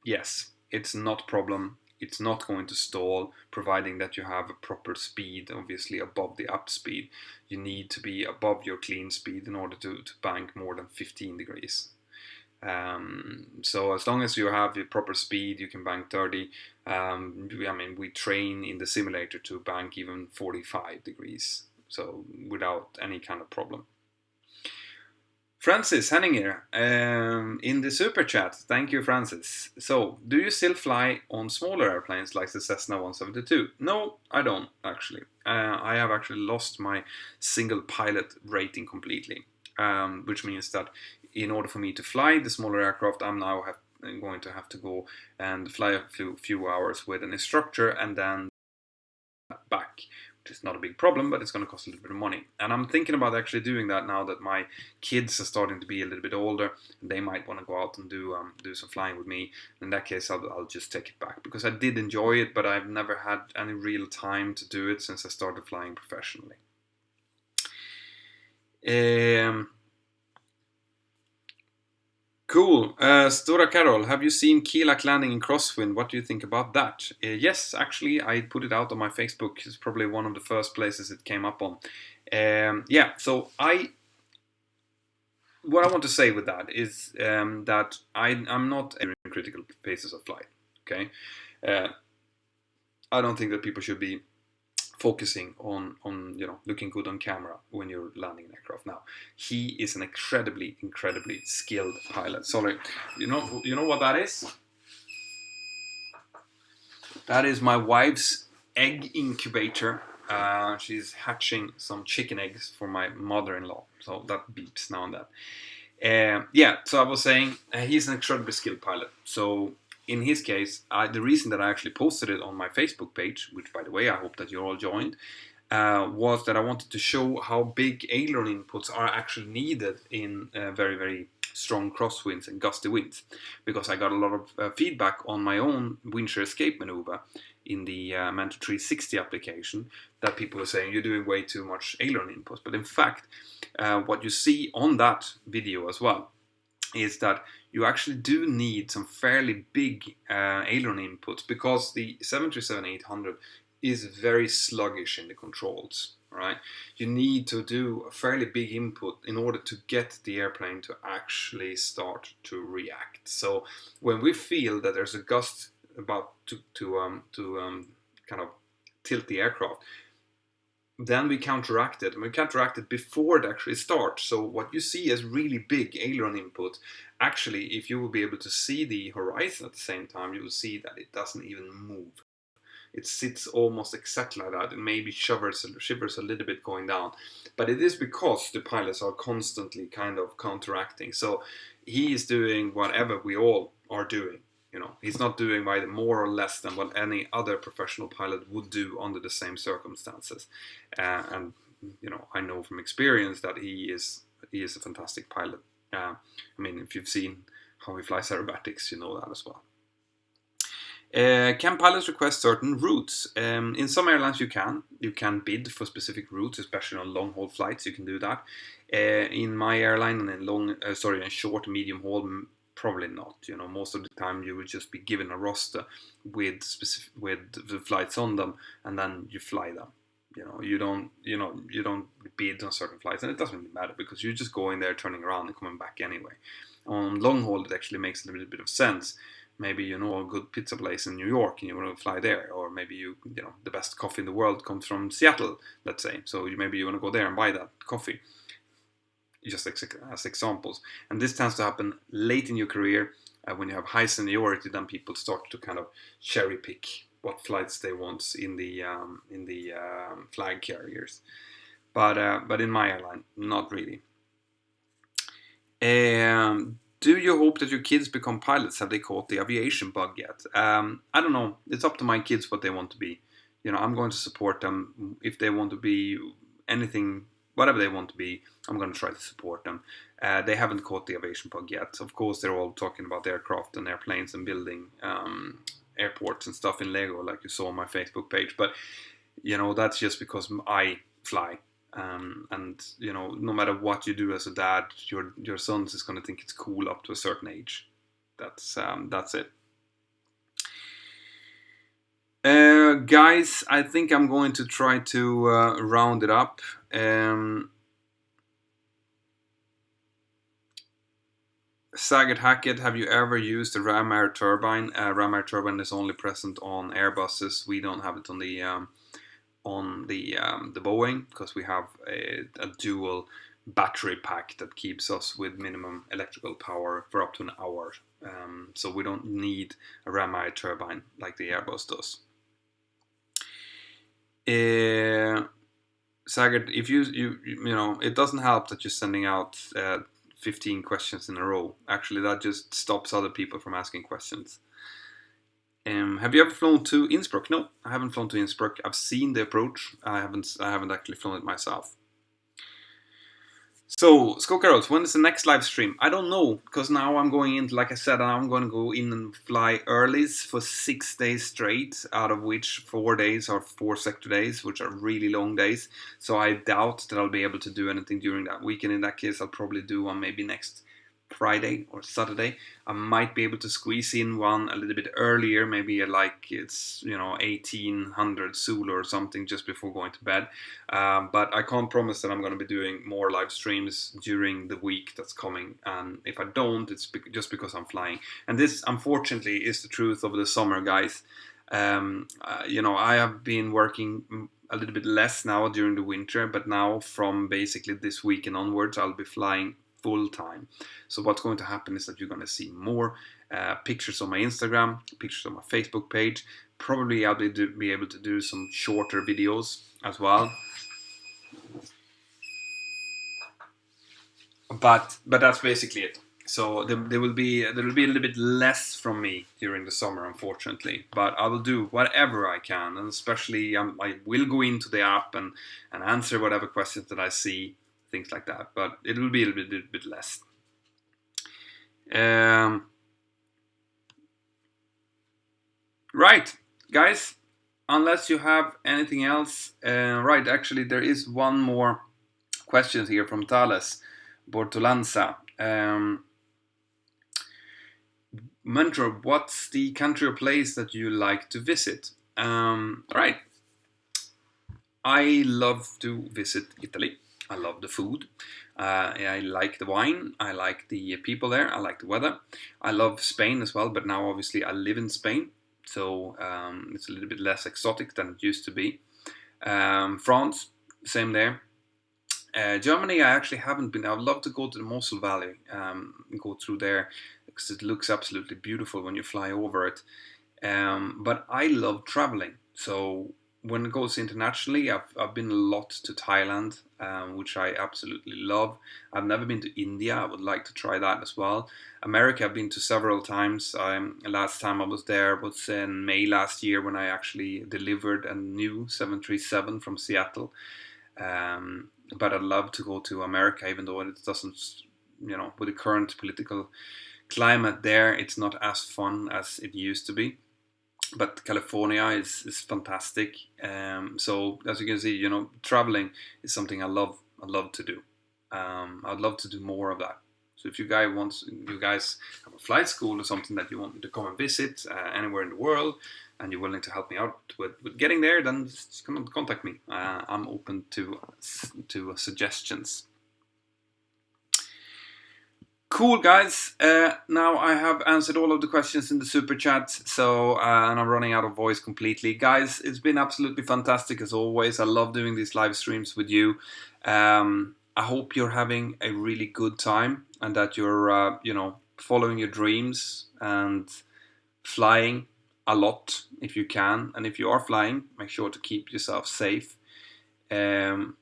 yes, it's not a problem. It's not going to stall, providing that you have a proper speed, obviously above the up speed. You need to be above your clean speed in order to bank more than 15 degrees. So as long as you have the proper speed, you can bank 30. I mean, we train in the simulator to bank even 45 degrees, so without any kind of problem. Francis Henninger in the super chat. Thank you, Francis. So, do you still fly on smaller airplanes like the Cessna 172? No, I don't actually. I have actually lost my single pilot rating completely, which means that in order for me to fly the smaller aircraft, I'm now going to have to go and fly a few hours with an instructor and then back, which is not a big problem, but it's going to cost a little bit of money. And I'm thinking about actually doing that now that my kids are starting to be a little bit older, and they might want to go out and do some flying with me. In that case, I'll just take it back, because I did enjoy it, but I've never had any real time to do it since I started flying professionally. Cool. Stora Carol, have you seen Keelak landing in crosswind? What do you think about that? Yes, actually, I put it out on my Facebook. It's probably one of the first places it came up on. Yeah, so what I want to say with that is that I'm not in critical phases of flight. Okay, I don't think that people should be focusing on looking good on camera when you're landing an aircraft. Now, he is an incredibly skilled pilot. Sorry, you know what that is? That is my wife's egg incubator. She's hatching some chicken eggs for my mother-in-law, so that beeps now and then. Yeah, so I was saying he's an incredibly skilled pilot. So in his case, the reason that I actually posted it on my Facebook page, which by the way I hope that you all joined, was that I wanted to show how big aileron inputs are actually needed in very, very strong crosswinds and gusty winds, because I got a lot of feedback on my own wind shear escape maneuver in the Mentour 360 application, that people were saying you're doing way too much aileron inputs. But in fact, what you see on that video as well is that you actually do need some fairly big aileron inputs, because the 737-800 is very sluggish in the controls, right? You need to do a fairly big input in order to get the airplane to actually start to react. So when we feel that there's a gust about to kind of tilt the aircraft, then we counteract it, and we counteract it before it actually starts. So what you see as really big aileron input, actually, if you will be able to see the horizon at the same time, you will see that it doesn't even move. It sits almost exactly like that. It maybe shivers a little bit going down, but it is because the pilots are constantly kind of counteracting. So he is doing whatever we all are doing. He's not doing either more or less than what any other professional pilot would do under the same circumstances. And I know from experience that he is a fantastic pilot. I mean, if you've seen how he flies aerobatics, you know that as well. Can pilots request certain routes? In some airlines you can bid for specific routes, especially on long haul flights. You can do that. In my airline and in short medium haul, probably not. Most of the time you will just be given a roster with the flights on them, and then you fly them. You don't bid on certain flights, and it doesn't really matter, because you're just going there, turning around, and coming back anyway. On long haul, it actually makes a little bit of sense, Maybe you know a good pizza place in New York and you want to fly there, or maybe you know the best coffee in the world comes from Seattle, let's say. So maybe you want to go there and buy that coffee, just as examples. And this tends to happen late in your career when you have high seniority. Then people start to kind of cherry pick what flights they want in the flag carriers. But in my airline, not really. Do you hope that your kids become pilots? Have they caught the aviation bug yet? I don't know. It's up to my kids what they want to be. You know, I'm going to support them if they want to be anything, whatever they want to be. I'm going to try to support them. They haven't caught the aviation bug yet. Of course, they're all talking about aircraft and airplanes and building airports and stuff in Lego, like you saw on my Facebook page. But you know, that's just because I fly. And you know, no matter what you do as a dad, your son is going to think it's cool up to a certain age. That's it. Guys, I think I'm going to try to round it up. Saget Hackett, have you ever used a ram air turbine? Ram air turbine is only present on Airbuses. We don't have it on the Boeing, because we have a dual battery pack that keeps us with minimum electrical power for up to an hour. So we don't need a ram air turbine like the Airbus does. Saget, if you know, it doesn't help that you're sending out 15 questions in a row. Actually, that just stops other people from asking questions. Have you ever flown to Innsbruck? No, I haven't flown to Innsbruck. I've seen the approach. I haven't actually flown it myself. So, Skokaros, when is the next live stream? I don't know, because now I'm going in, like I said, I'm going to go in and fly earlies for 6 days straight, out of which 4 days are 4 sector days, which are really long days. So I doubt that I'll be able to do anything during that weekend. In that case, I'll probably do one maybe next Friday or Saturday. I might be able to squeeze in one a little bit earlier, maybe like it's 1800 Zulu or something, just before going to bed. But I can't promise that I'm going to be doing more live streams during the week that's coming. And if I don't, it's just because I'm flying. And this, unfortunately, is the truth over the summer, guys. I have been working a little bit less now during the winter, but now from basically this weekend onwards, I'll be flying full time. So what's going to happen is that you're going to see more pictures on my Instagram, pictures on my Facebook page. Probably I'll be able to do some shorter videos as well. But that's basically it. So there will be a little bit less from me during the summer, unfortunately. But I will do whatever I can, and especially I will go into the app and answer whatever questions that I see, things like that. But it will be a little bit less. Right, guys. Unless you have anything else, right? Actually, there is one more question here from Thales Bortolanza. Mentor, what's the country or place that you like to visit? Right. I love to visit Italy. I love the food. I like the wine. I like the people there. I like the weather. I love Spain as well, but now obviously I live in Spain, so it's a little bit less exotic than it used to be. France, same there. Germany, I actually haven't been. I would love to go to the Mosel Valley and go through there, because it looks absolutely beautiful when you fly over it. But I love traveling. So when it goes internationally, I've been a lot to Thailand, which I absolutely love. I've never been to India. I would like to try that as well. America, I've been to several times. Last time I was there was in May last year, when I actually delivered a new 737 from Seattle. But I'd love to go to America, even though it doesn't, with the current political climate there, it's not as fun as it used to be. But California is fantastic. So as you can see, traveling is something I love to do. I'd love to do more of that. So if you guys have a flight school or something that you want me to come and visit anywhere in the world, and you're willing to help me out with getting there, then just come and contact me. I'm open to suggestions. Cool, guys. Now I have answered all of the questions in the super chat, so and I'm running out of voice completely. Guys, it's been absolutely fantastic as always. I love doing these live streams with you. I hope you're having a really good time and that you're, following your dreams and flying a lot if you can. And if you are flying, make sure to keep yourself safe. Um,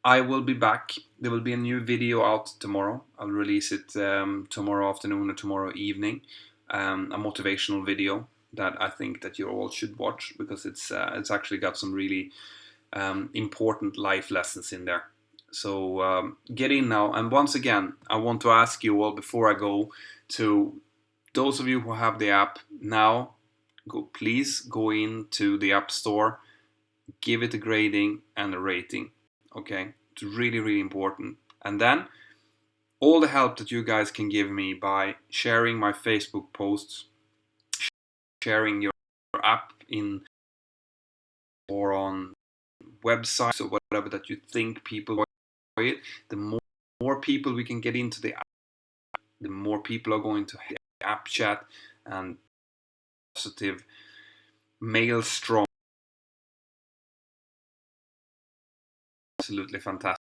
I will be back. There will be a new video out tomorrow. I'll release it tomorrow afternoon or tomorrow evening. A motivational video that I think that you all should watch because it's actually got some really important life lessons in there. So get in now. And once again, I want to ask you all before I go to those of you who have the app now. Please go into the App Store, give it a grading and a rating. Okay, it's really, really important. And then all the help that you guys can give me by sharing my Facebook posts, sharing your app in or on websites or whatever that you think people enjoy it, the more people we can get into the app, the more people are going to have the app chat and positive maelstrom. Absolutely fantastic.